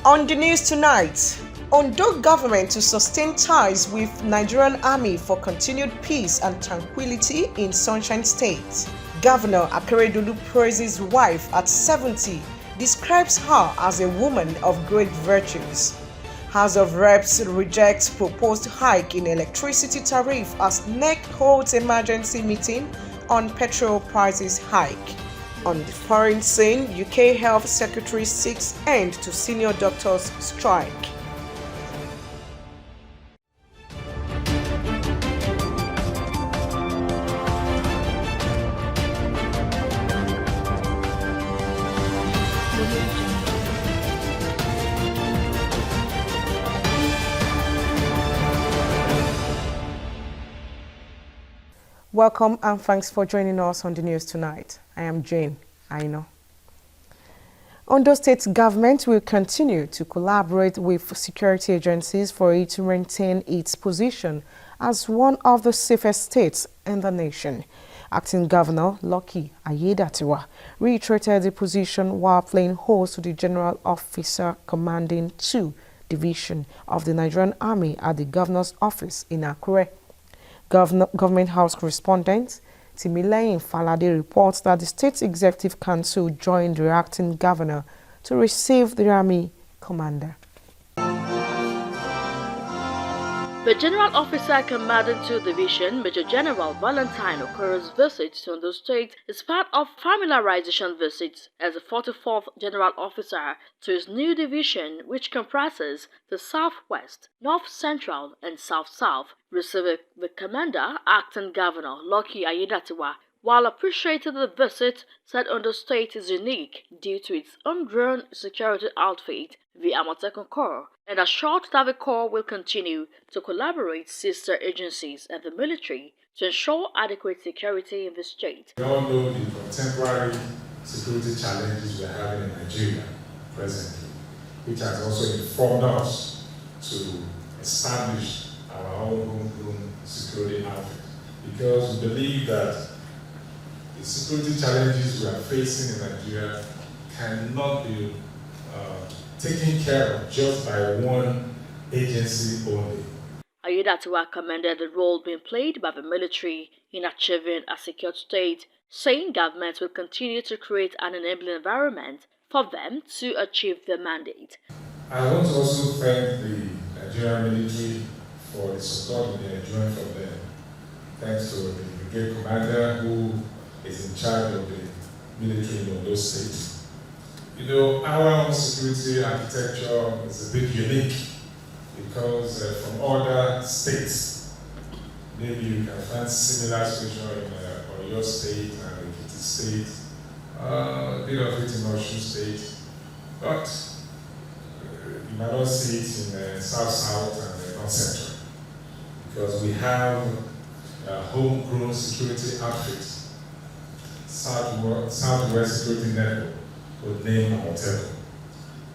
On the news tonight, Ondo government to sustain ties with Nigerian army for continued peace and tranquility in Sunshine State. Governor Akeredolu praises wife at 70, describes her as a woman of great virtues. House of Reps rejects proposed hike in electricity tariff as NEC holds emergency meeting on petrol prices hike. On the foreign scene, UK Health Secretary seeks end to senior doctors' strike. Welcome and thanks for joining us on the news tonight. I am Jane Aino. Ondo State government will continue to collaborate with security agencies for it to maintain its position as one of the safest states in the nation. Acting Governor Lucky Ayedatiwa reiterated the position while playing host to the General Officer Commanding 2 Division of the Nigerian Army at the Governor's Office in Akure. Government House correspondent Timileyin Falade reports that the State Executive Council joined the acting governor to receive the Army commander. The General Officer Commanding 2 Division, Major General Valentine Okoro's visit to Ondo State is part of familiarization visits as the 44th General Officer to his new division, which comprises the Southwest, North Central, and South-South. Receiving the commander, Acting Governor Lucky Ayedatiwa, while appreciating the visit, said Ondo State is unique due to its homegrown security outfit, the Amotekun Corps, and assured that the Corps will continue to collaborate with sister agencies and the military to ensure adequate security in the state. We all know the contemporary security challenges we are having in Nigeria presently, which has also informed us to establish our own homegrown security outfit, because we believe that the security challenges we are facing in Nigeria cannot be taken care of just by one agency only. Ayedatiwa commended the role being played by the military in achieving a secure state, saying government will continue to create an enabling environment for them to achieve their mandate. I want to also thank the Nigerian military for the support we are enjoying from them, thanks to the brigade commander who is in charge of the military in Ondo State. You know, our own security architecture is a bit unique because from other states, maybe you can find similar situation in Ondo State and Ekiti State, a bit of it in Osun State, but you might not see it in South-South and North Central, because we have a homegrown security outfit, Southwest Security Network, with name Amotekun.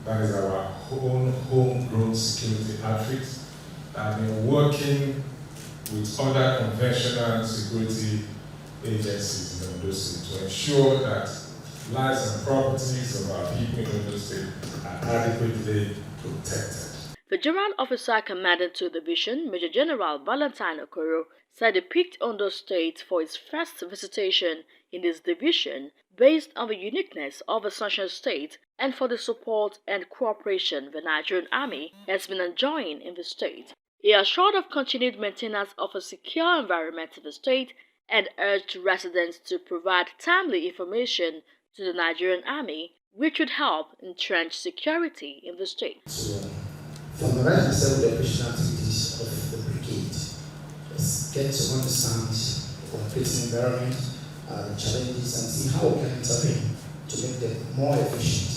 That is our own homegrown security outfit that have been working with other conventional security agencies in Ondo State to ensure that lives and properties of our people in Ondo State are adequately protected. The General Officer Commanding 2 Division, Major General Valentine Okoro, said he picked Ondo State for its first visitation in this division based on the uniqueness of the Sunshine State and for the support and cooperation the Nigerian Army has been enjoying in the state. He assured of continued maintenance of a secure environment in the state and urged residents to provide timely information to the Nigerian Army, which would help entrench security in the state. Formalize the several operational activities of the brigade. Let's get to understand the operating environment, the challenges, and see how we can intervene to make them more efficient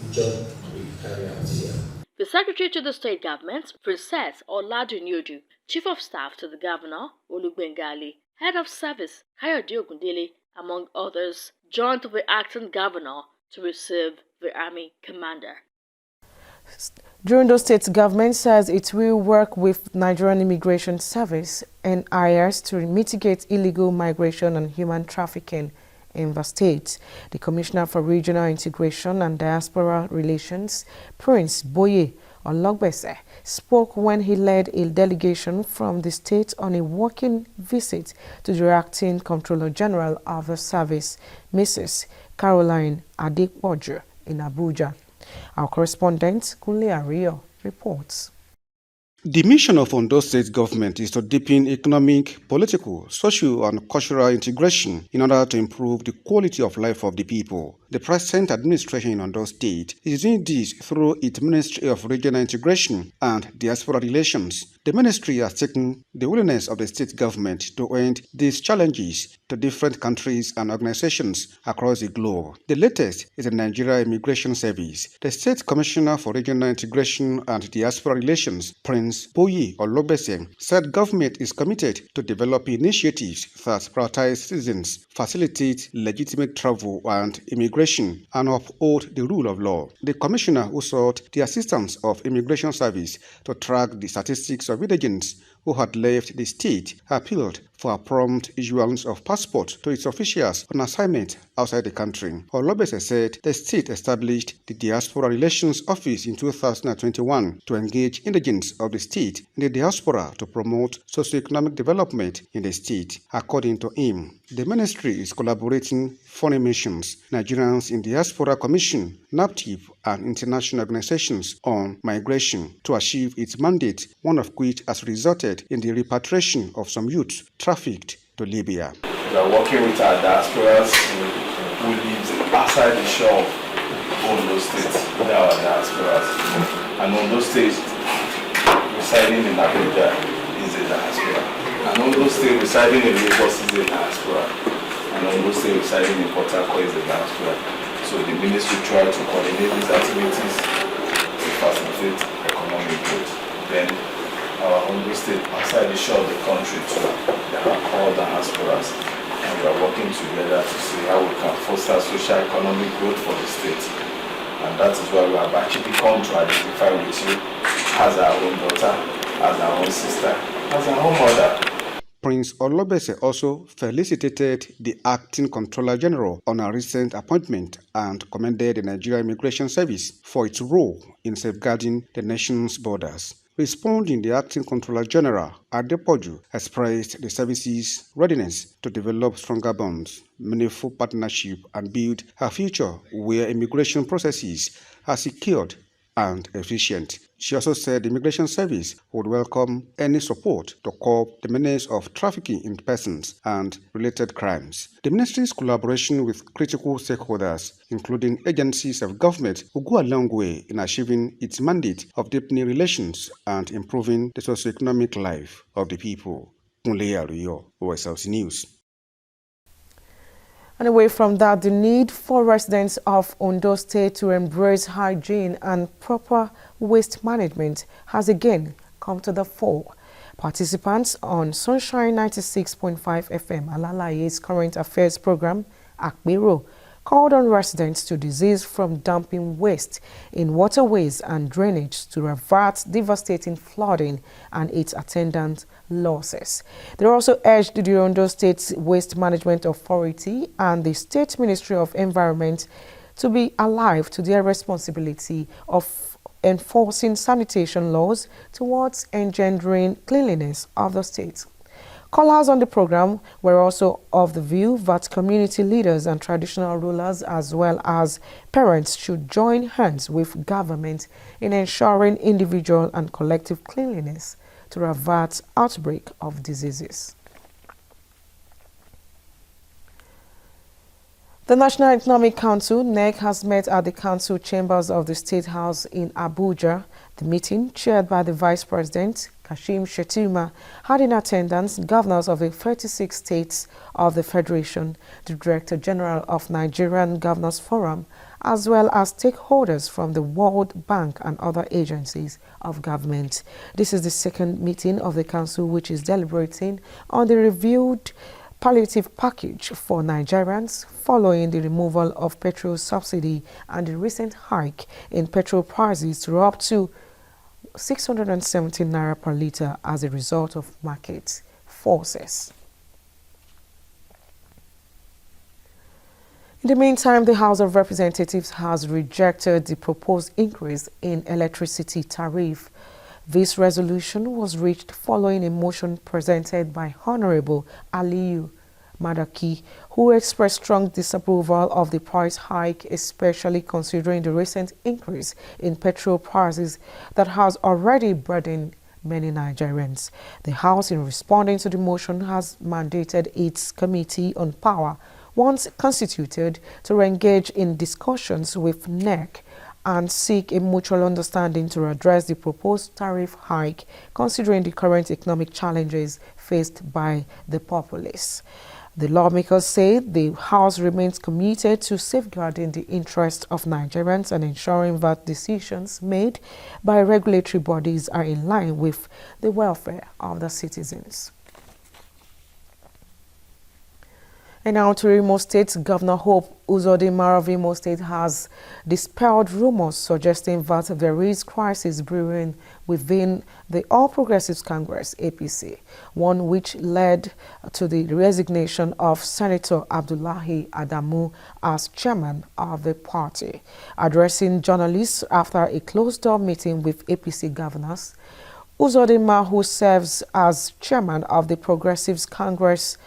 in the job we carry out here. The Secretary to the State Government, Princess Oladunyodu, Chief of Staff to the Governor, Olugbengali, Head of Service, Kayode Ogundele, among others, joined the Acting Governor to receive the Army Commander. The Ondo State government says it will work with Nigerian Immigration Service and IRS to mitigate illegal migration and human trafficking in the state. The Commissioner for Regional Integration and Diaspora Relations, Prince Boye Ologbese, spoke when he led a delegation from the state on a working visit to the Acting Comptroller General of the Service, Mrs. Caroline Adepoju, in Abuja. Our correspondent, Kunle Ario, reports. The mission of Ondo State government is to deepen economic, political, social and cultural integration in order to improve the quality of life of the people. The present administration in Ondo State is doing this through its Ministry of Regional Integration and Diaspora Relations. The ministry has taken the willingness of the state government to end these challenges to different countries and organizations across the globe. The latest is the Nigerian Immigration Service. The State Commissioner for Regional Integration and Diaspora Relations, Prince Boye Ologbese, said government is committed to develop initiatives that prioritize citizens, facilitate legitimate travel and immigration, and uphold the rule of law. The commissioner, who sought the assistance of Immigration Service to track the statistics of indigents who had left the state, appealed for a prompt issuance of passports to its officials on assignment outside the country. Olobese said the state established the Diaspora Relations Office in 2021 to engage indigents of the state in the diaspora to promote socio-economic development in the state. According to him, the ministry is collaborating foreign missions, Nigerians in Diaspora Commission, NAPTIP, and international organizations on migration to achieve its mandate, one of which has resulted in the repatriation of some youths trafficked to Libya. We are working with our diasporas who live outside the shore of Ondo State. They are our diasporas. And Ondo State residing in Abuja is a diaspora. And Ondo State residing in Lagos is a diaspora. And Ondo State residing in Port Harcourt is a diaspora. So the ministry tried to coordinate these activities to facilitate economic growth. Then our Ondo State outside the shore of the country too, they are called diasporas, and we are working together to see how we can foster social economic growth for the state. And that is why we have actually come to identify with you as our own daughter, as our own sister, as our own mother. Prince Olobese also felicitated the Acting Comptroller General on a recent appointment and commended the Nigerian Immigration Service for its role in safeguarding the nation's borders. Responding, the Acting Comptroller General, Adepoju, expressed the service's readiness to develop stronger bonds, meaningful partnership, and build a future where immigration processes are secured and efficient. She also said the Immigration Service would welcome any support to curb the menace of trafficking in persons and related crimes. The ministry's collaboration with critical stakeholders, including agencies of government, will go a long way in achieving its mandate of deepening relations and improving the socio-economic life of the people. Kunle Ario, OSLC News. And away from that, the need for residents of Ondo State to embrace hygiene and proper waste management has again come to the fore. Participants on Sunshine 96.5 FM Alalaye's current affairs program, Akbiro, called on residents to desist from dumping waste in waterways and drainage to avert devastating flooding and its attendant losses. They also urged the Ondo State Waste Management Authority and the State Ministry of Environment to be alive to their responsibility of enforcing sanitation laws towards engendering cleanliness of the state. Callers on the program were also of the view that community leaders and traditional rulers as well as parents should join hands with government in ensuring individual and collective cleanliness to avert outbreak of diseases. The National Economic Council, NEC, has met at the council chambers of the State House in Abuja. The meeting, chaired by the Vice President, Kashim Shettima, had in attendance governors of the 36 states of the Federation, the Director General of Nigerian Governors Forum, as well as stakeholders from the World Bank and other agencies of government. This is the second meeting of the council, which is deliberating on the reviewed palliative package for Nigerians following the removal of petrol subsidy and the recent hike in petrol prices to up to 617 naira per litre as a result of market forces. In the meantime, the House of Representatives has rejected the proposed increase in electricity tariff. This resolution was reached following a motion presented by Honorable Aliyu Madaki, who expressed strong disapproval of the price hike, especially considering the recent increase in petrol prices that has already burdened many Nigerians. The House, in responding to the motion, has mandated its Committee on Power, once constituted, to engage in discussions with NEC and seek a mutual understanding to address the proposed tariff hike, considering the current economic challenges faced by the populace. The lawmakers say the House remains committed to safeguarding the interests of Nigerians and ensuring that decisions made by regulatory bodies are in line with the welfare of the citizens. And now to Imo State, Governor Hope Uzodinma of Imo State has dispelled rumors suggesting that there is crisis brewing within the All Progressives Congress, APC, one which led to the resignation of Senator Abdullahi Adamu as chairman of the party. Addressing journalists after a closed-door meeting with APC governors, Uzodinma, who serves as chairman of the Progressives Congress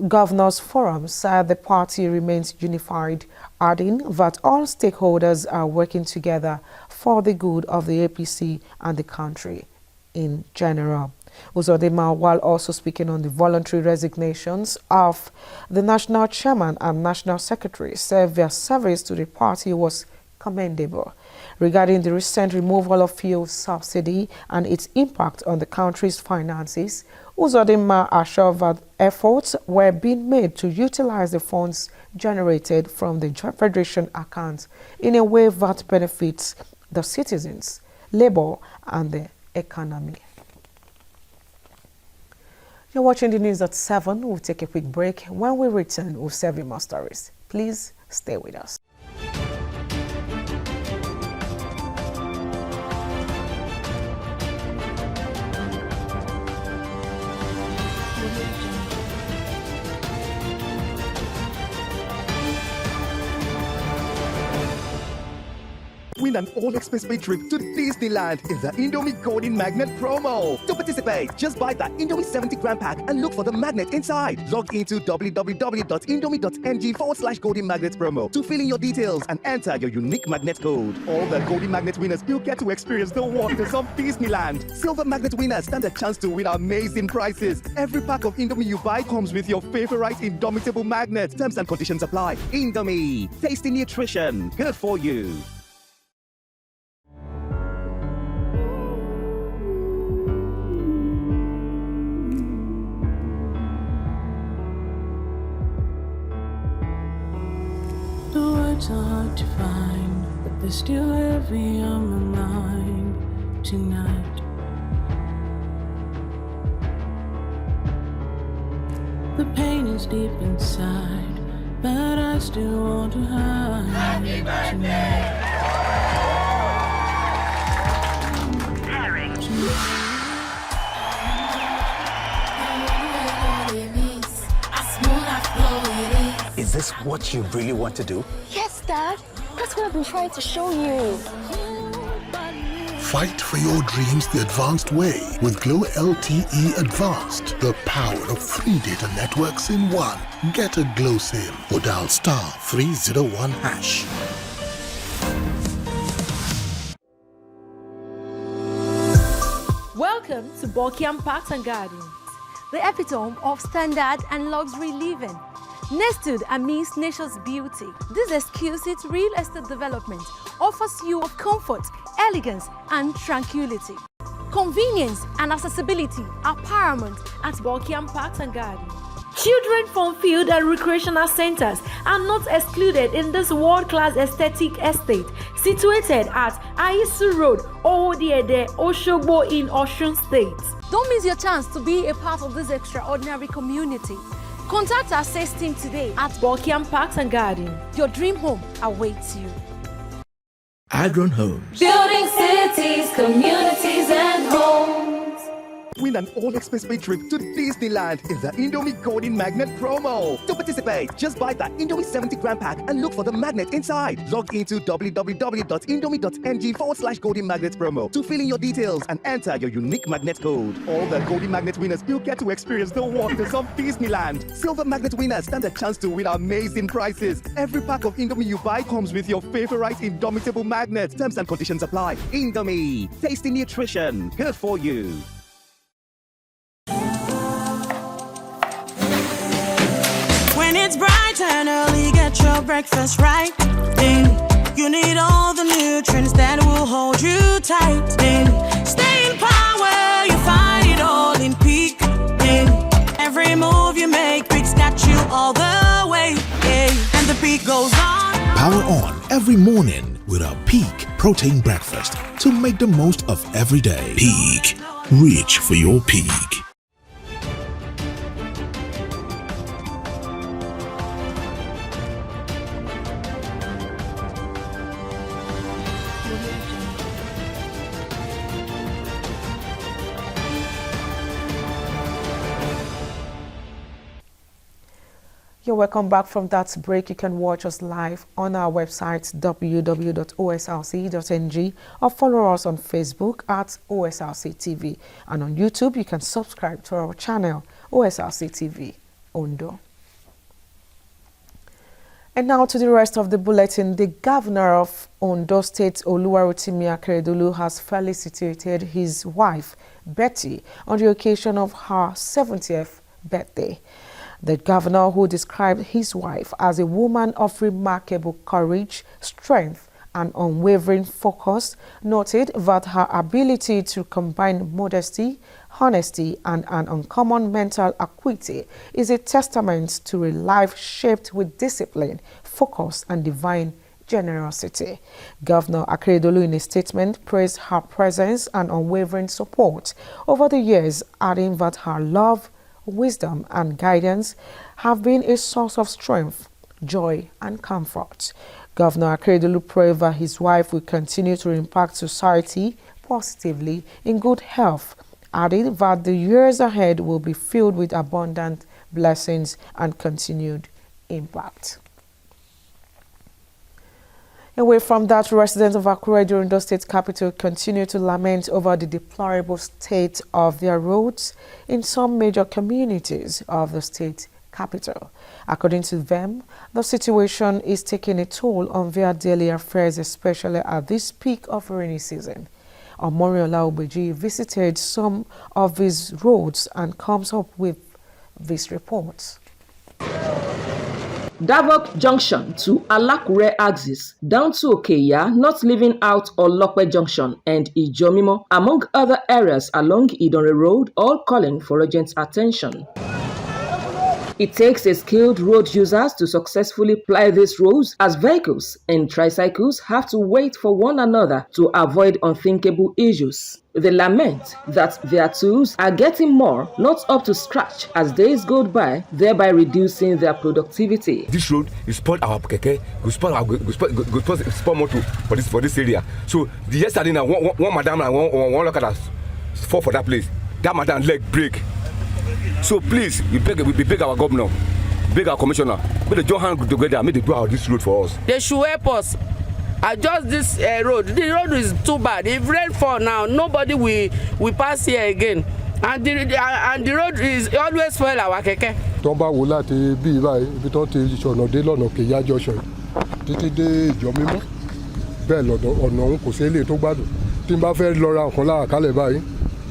Governors Forum, said the party remains unified, adding that all stakeholders are working together for the good of the APC and the country in general. Uzodinma, while also speaking on the voluntary resignations of the national chairman and national secretary, said their service to the party was commendable. Regarding the recent removal of fuel subsidy and its impact on the country's finances, Uzodinma assured that efforts were being made to utilize the funds generated from the Federation account in a way that benefits the citizens, labor, and the economy. You're watching the news at 7. We'll take a quick break. When we return, we'll serve you more stories. Please stay with us. Win an all-expense-paid trip to Disneyland in the Indomie Golden Magnet promo. To participate, just buy the Indomie 70-gram pack and look for the magnet inside. Log into www.indomie.ng/Golden Magnet promo to fill in your details and enter your unique magnet code. All the Golden Magnet winners will get to experience the wonders of Disneyland. Silver Magnet winners stand a chance to win amazing prizes. Every pack of Indomie you buy comes with your favorite Indomitable magnet. Terms and conditions apply. Indomie, tasty nutrition, good for you. It's hard to find, but they're still heavy on my mind tonight. The pain is deep inside, but I still want to hide. Happy birthday! Is this what you really want to do? Yes, Dad. That's what I've been trying to show you. Fight for your dreams the advanced way with Glow LTE Advanced. The power of 3 data networks in one. Get a Glow SIM or dial *301#. Welcome to Buckingham Parks and Gardens, The epitome of standard and luxury living. Nestled amidst nature's beauty, this exquisite real estate development offers you of comfort, elegance, and tranquility. Convenience and accessibility are paramount at Buckingham Parks and Gardens. Children fun field and recreational centers are not excluded in this world-class aesthetic estate situated at Aisu Road, Owodiede, Oshogbo in Osun State. Don't miss your chance to be a part of this extraordinary community. Contact our sales team today at Buckingham Parks and Gardens. Your dream home awaits you. Agron Homes. Building cities, communities, and homes. Win an all-expense-paid trip to Disneyland in the Indomie Golden Magnet promo. To participate, just buy the Indomie 70-gram pack and look for the magnet inside. Log into www.indomie.ng/Golden Magnet promo to fill in your details and enter your unique magnet code. All the Golden Magnet winners will get to experience the wonders of Disneyland. Silver Magnet winners stand a chance to win amazing prizes. Every pack of Indomie you buy comes with your favorite Indomitable magnet. Terms and conditions apply. Indomie, tasty nutrition, good for you. When it's bright and early, get your breakfast right. Then you need all the nutrients that will hold you tight. Then stay in power, you find it all in Peak. Then every move you make, Peak's got you all the way. Yeah. And the Peak goes on. Power on every morning with our Peak protein breakfast to make the most of every day. Peak, reach for your peak. You're welcome back from that break. You can watch us live on our website www.osrc.ng or follow us on Facebook at OSRC TV, and on YouTube you can subscribe to our channel OSRC TV Ondo. And now to the rest of the bulletin. The governor of Ondo State, Oluwarotimi Akeredolu, has felicitated his wife Betty on the occasion of her 70th birthday. The governor, who described his wife as a woman of remarkable courage, strength, and unwavering focus, noted that her ability to combine modesty, honesty, and an uncommon mental acuity is a testament to a life shaped with discipline, focus, and divine generosity. Governor Akeredolu, in a statement, praised her presence and unwavering support over the years, adding that her love, wisdom, and guidance have been a source of strength, joy, and comfort. Governor Akeredolu prayed that his wife will continue to impact society positively in good health, adding that the years ahead will be filled with abundant blessings and continued impact. Away from that, residents of Akure, the Ondo State capital, continue to lament over the deplorable state of their roads in some major communities of the state capital. According to them, the situation is taking a toll on their daily affairs, especially at this peak of rainy season. Omoriola Obeji visited some of these roads and comes up with this report. Davok Junction to Alakure axis, down to Okeya, not leaving out Olokwe Junction and Ijomimo, among other areas along Idonre Road, all calling for urgent attention. It takes a skilled road users to successfully ply these roads, as vehicles and tricycles have to wait for one another to avoid unthinkable issues. They lament that their tools are getting more, not up to scratch, as days go by, thereby reducing their productivity. This road is spoiled our keke, we spoil motor for this area. So yesterday now, one madam and one local fall for that place. That madam leg break. So please, we beg our governor, beg our commissioner, may they join hands together, may they do out this road for us. They should help us adjust this road. The road is too bad. If rain fall now, nobody will pass here again. And the road is always full our keke. Tomba wo láti bí báyìí ibi tó ti ṣọ̀nà dé lọ́nà Kéyà junction títí dé Ìjọ̀mímọ́ bẹ́ẹ̀ lọ́dọ̀ ọ̀nà òun kò sí ilé tó gbádùn. Tí n bá fẹ́ lọ ra nǹkan láàkálẹ̀ báyìí,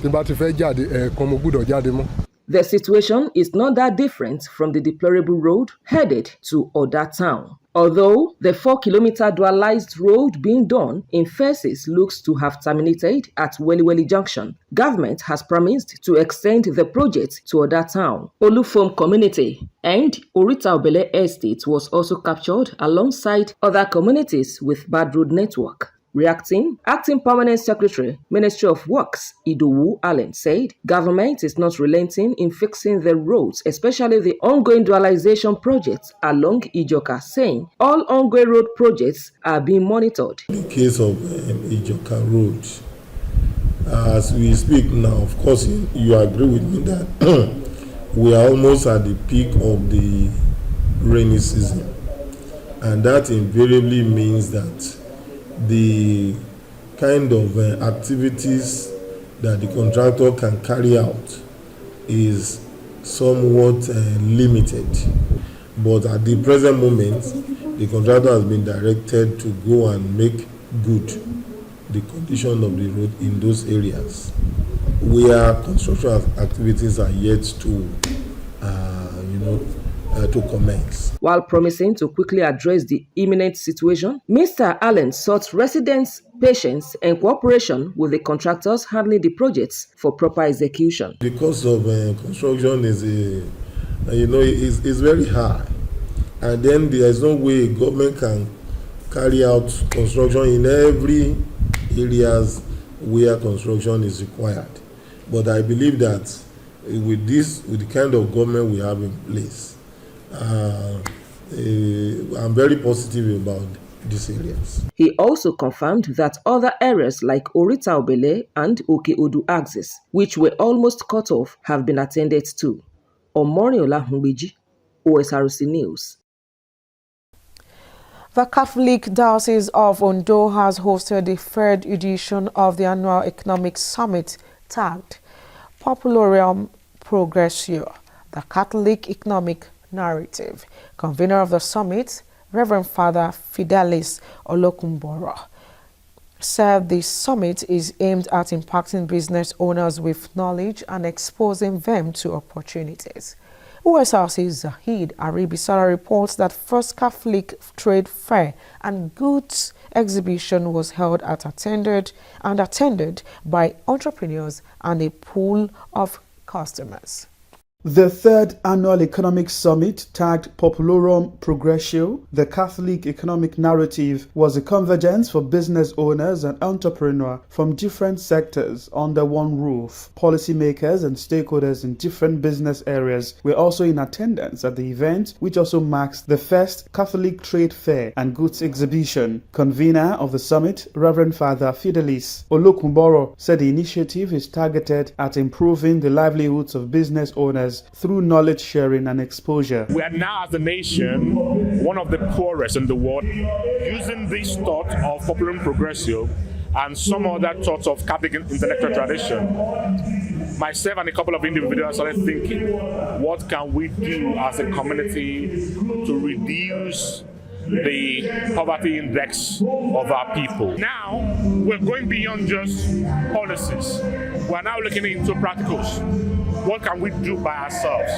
tí n bá ti fẹ́ jáde ẹ̀ẹ̀kan mo gbọ́dọ̀ jáde mọ́. The situation is not that different from the deplorable road headed to Oda Town. Although the 4-kilometer dualized road being done in phases looks to have terminated at Weliweli Junction, government has promised to extend the project to Oda Town. Olufom Community and Orita Obele Estate was also captured alongside other communities with bad road network. Reacting, Acting Permanent Secretary, Ministry of Works, Idowu Allen, said government is not relenting in fixing the roads, especially the ongoing dualization projects along Ijoka, saying all ongoing road projects are being monitored. In the case of Ijoka Road, As we speak now, of course, you agree with me that we are almost at the peak of the rainy season, and that invariably means that the kind of activities that the contractor can carry out is somewhat limited. But at the present moment, the contractor has been directed to go and make good the condition of the road in those areas where construction activities are yet to to commence. While promising to quickly address the imminent situation, Mr. Allen sought residents' patience and cooperation with the contractors handling the projects for proper execution. The cost of construction is is very high, and then there is no way government can carry out construction in every areas where construction is required. But I believe that with the kind of government we have in place, I'm very positive about these areas. He also confirmed that other areas like Orita Obele and Oke-Odu axis, which were almost cut off, have been attended to. Omoriola Humbeji, Osrc News. The Catholic Diocese of Ondo has hosted the third edition of the annual economic summit tagged Deplorable Progressio, the Catholic Economic Narrative. Convener of the summit, Reverend Father Fidelis Olokumboro, said the summit is aimed at impacting business owners with knowledge and exposing them to opportunities. Osrc's Zahid Aribisala reports that first Catholic trade fair and goods exhibition was held attended by entrepreneurs and a pool of customers. The third annual economic summit, tagged Deplorable Progressio, the Catholic Economic Narrative, was a convergence for business owners and entrepreneurs from different sectors under one roof. Policymakers and stakeholders in different business areas were also in attendance at the event, which also marks the first Catholic trade fair and goods exhibition. Convener of the summit, Reverend Father Fidelis Olokumboro, said the initiative is targeted at improving the livelihoods of business owners through knowledge sharing and exposure. We are now, as a nation, one of the poorest in the world, using this thought of Deplorable Progressio and some other thoughts of Catholic intellectual tradition. Myself and a couple of individuals started thinking, what can we do as a community to reduce the poverty index of our people? Now, we're going beyond just policies. We're now looking into practicals. What can we do by ourselves?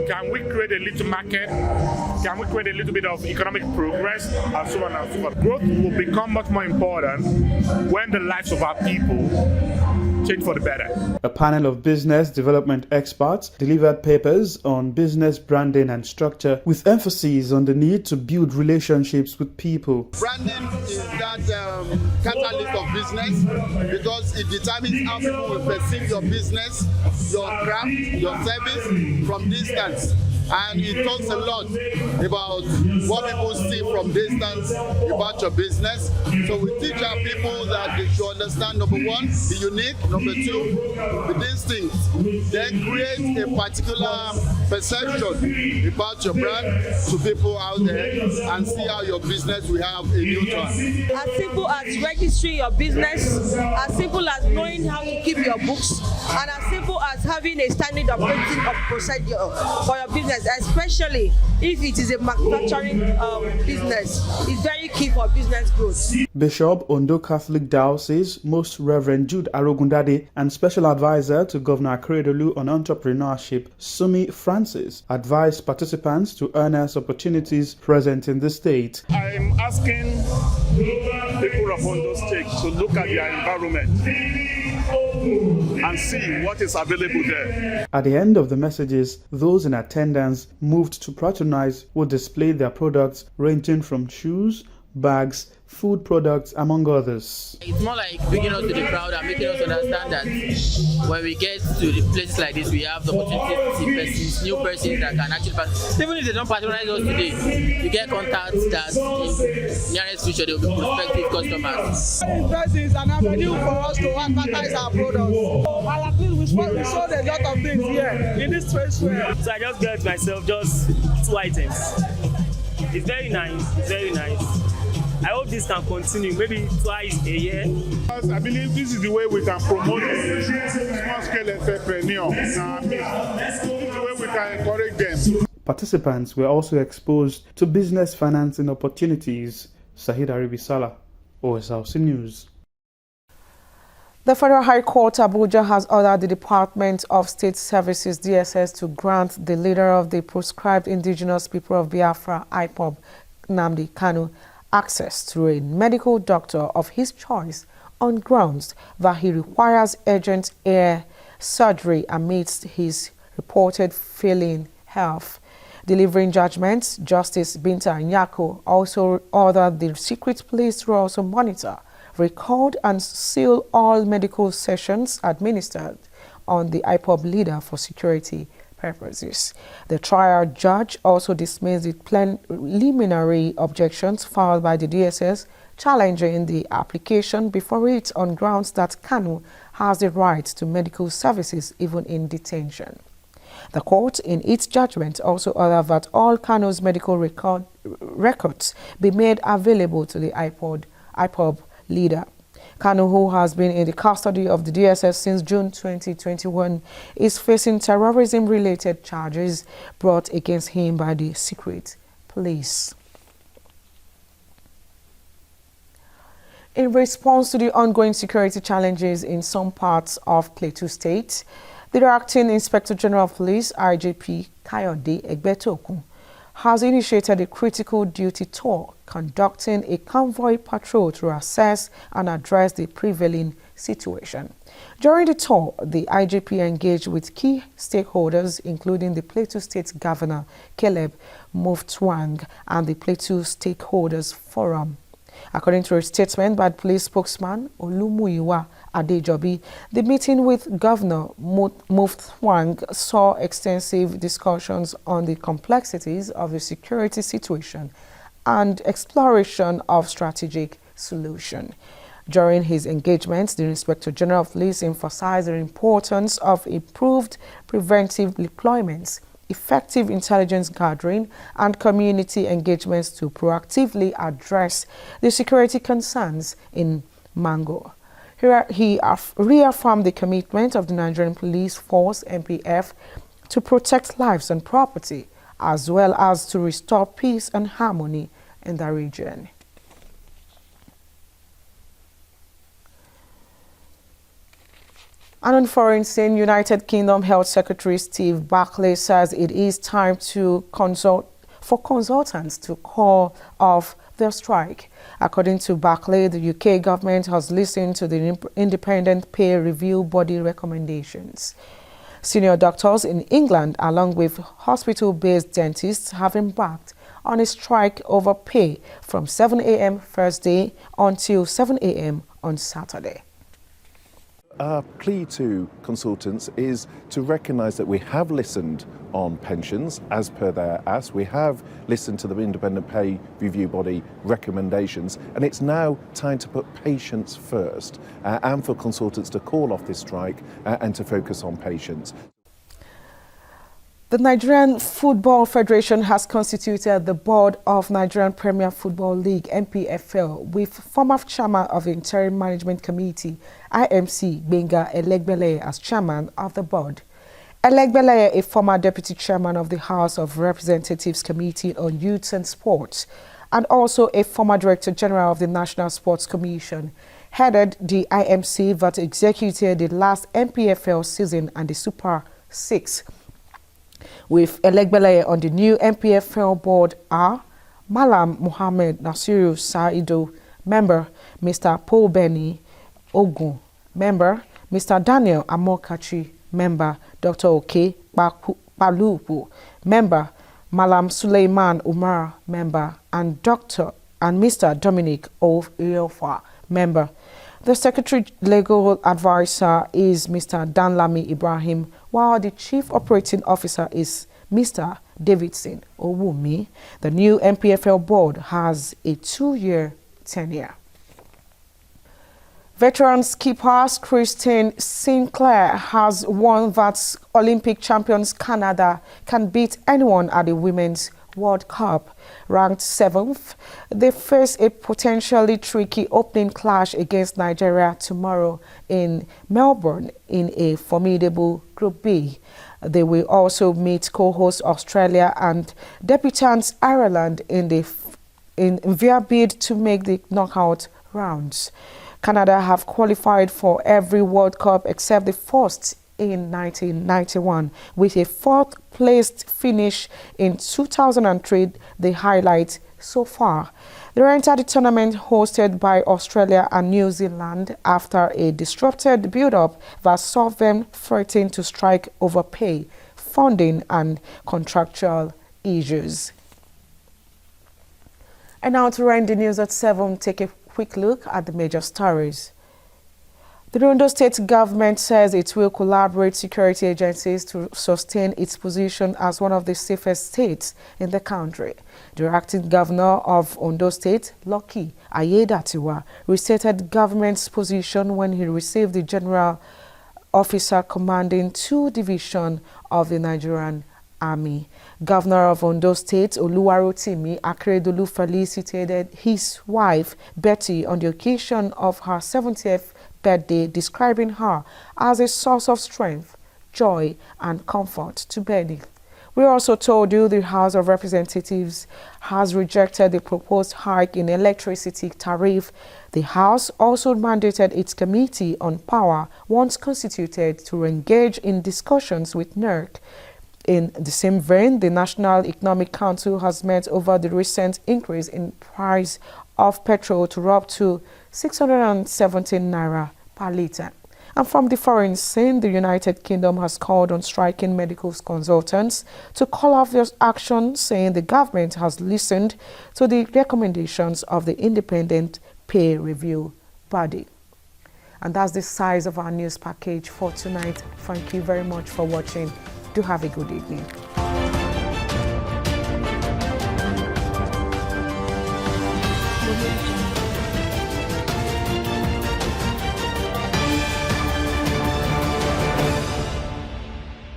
Can we create a little market? Can we create a little bit of economic progress? And so on and so forth. Growth will become much more important when the lives of our people change for the better. A panel of business development experts delivered papers on business branding and structure, with emphasis on the need to build relationships with people. Branding is that catalyst of business, because it determines how people will perceive your business, your craft, your service from distance. And it talks a lot about what people see from distance about your business. So we teach our people that they should understand, number one, the unique, number two, the distinct. Then create a particular perception about your brand to people out there and see how your business will have a new turn. As simple as registering your business, as simple as knowing how to keep your books, and as simple as having a standard operating procedure for your business, especially if it is a manufacturing business. It's very key for business growth. Bishop Ondo Catholic Diocese, Most Reverend Jude Arogundade, and Special Advisor to Governor Akeredolu on Entrepreneurship, Sumi Francis, advised participants to harness opportunities present in the state. I'm asking people of Ondo State to look at their environment and see what is available there. At the end of the messages, those in attendance moved to patronize who displayed their products ranging from shoes, bags, food products, among others. It's more like bringing us to the crowd and making us understand that when we get to the places like this, we have the opportunity to see persons, new persons that can actually pass. Even if they don't patronize us today, we get contacts that in nearest future they will be prospective customers. This is an avenue for us to advertise our products. And at least we sold a lot of things here in this trade fair. So I just got myself just 2 items. It's very nice, very nice. I hope this can continue, maybe twice a year. I believe this is the way we can promote small-scale entrepreneurs. This is the way we can encourage them. Participants were also exposed to business financing opportunities. Sahid Aribisala, Osrc News. The Federal High Court Abuja has ordered the Department of State Services DSS to grant the leader of the proscribed indigenous people of Biafra, IPOB, Nnamdi Kanu, access to a medical doctor of his choice on grounds that he requires urgent ear surgery amidst his reported failing health. Delivering judgments, Justice Binta Nyako also ordered the secret police to also monitor, record and seal all medical sessions administered on the IPOB leader for security purposes. The trial judge also dismissed the preliminary objections filed by the DSS challenging the application before it on grounds that Kanu has the right to medical services even in detention. The court, in its judgment, also ordered that all Kanu's medical records be made available to the IPOB leader. Kanu, who has been in the custody of the DSS since June 2021, is facing terrorism-related charges brought against him by the secret police. In response to the ongoing security challenges in some parts of Plateau State, the Acting Inspector General of Police, IGP Kayode Egbetokun, has initiated a critical duty tour conducting a convoy patrol to assess and address the prevailing situation. During the tour, the IGP engaged with key stakeholders, including the Plateau State Governor, Caleb Mutfwang, and the Plateau Stakeholders Forum. According to a statement by police spokesman Olumuyiwa Adejobi, the meeting with Governor Mutfwang saw extensive discussions on the complexities of the security situation and exploration of strategic solution. During his engagement, the Inspector General of Police emphasized the importance of improved preventive deployments, effective intelligence gathering, and community engagements to proactively address the security concerns in Mango. He reaffirmed the commitment of the Nigerian Police Force, NPF, to protect lives and property, as well as to restore peace and harmony in the region. And on foreign scene, United Kingdom Health Secretary Steve Barclay says it is time to for consultants to call off their strike. According to Barclay, the UK government has listened to the independent peer review body recommendations. Senior doctors in England, along with hospital-based dentists, have embarked on a strike over pay from 7 a.m. Thursday until 7 a.m. on Saturday. Our plea to consultants is to recognise that we have listened on pensions as per their ask. We have listened to the independent pay review body recommendations, and it's now time to put patients first and for consultants to call off this strike and to focus on patients. The Nigerian Football Federation has constituted the board of Nigerian Premier Football League (NPFL) with former chairman of the Interim Management Committee (IMC) Gbenga Elegbeleye as chairman of the board. Elegbeleye, a former deputy chairman of the House of Representatives Committee on Youth and Sports, and also a former director general of the National Sports Commission, headed the IMC that executed the last NPFL season and the Super 6. With Elegbeleye on the new NPFL board are Malam Mohammed Nasiru Saido, member, Mr. Paul Benny Ogun, member, Mr. Daniel Amokachi, member, Dr. Oke Palupu, member, Malam Suleiman Umar, member, and and Mr. Dominic Oyeofa, member. The Secretary Legal Advisor is Mr. Danlami Ibrahim, while the Chief Operating Officer is Mr. Davidson Owumi. The new MPFL board has a 2-year tenure. Veteran skipper Christine Sinclair has warned that Olympic champions Canada can beat anyone at the Women's World Cup. Ranked 7th, they face a potentially tricky opening clash against Nigeria tomorrow in Melbourne in a formidable Group B. They will also meet co-host Australia and debutants Ireland in their bid to make the knockout rounds. Canada have qualified for every World Cup except the first in 1991, with a 4th-placed finish in 2003, the highlight so far. They entered the tournament hosted by Australia and New Zealand after a disrupted build-up that saw them threaten to strike over pay, funding and contractual issues. And now to end the news at 7, take a quick look at the major stories. The Ondo State government says it will collaborate security agencies to sustain its position as one of the safest states in the country. The acting governor of Ondo State, Lucky Ayedatiwa, restated government's position when he received the general officer commanding 2 divisions of the Nigerian Army. Governor of Ondo State, Oluwarotimi Akeredolu, felicitated his wife, Betty, on the occasion of her 70th birthday, describing her as a source of strength, joy, and comfort to Betty. We also told you the House of Representatives has rejected the proposed hike in electricity tariff. The House also mandated its Committee on Power, once constituted, to engage in discussions with NERC. In the same vein, the National Economic Council has met over the recent increase in price of petrol to up to 617 naira per litre. And from the foreign scene, the United Kingdom has called on striking medical consultants to call off their action, saying the government has listened to the recommendations of the independent peer review body. And that's the size of our news package for tonight. Thank you very much for watching. Do have a good evening.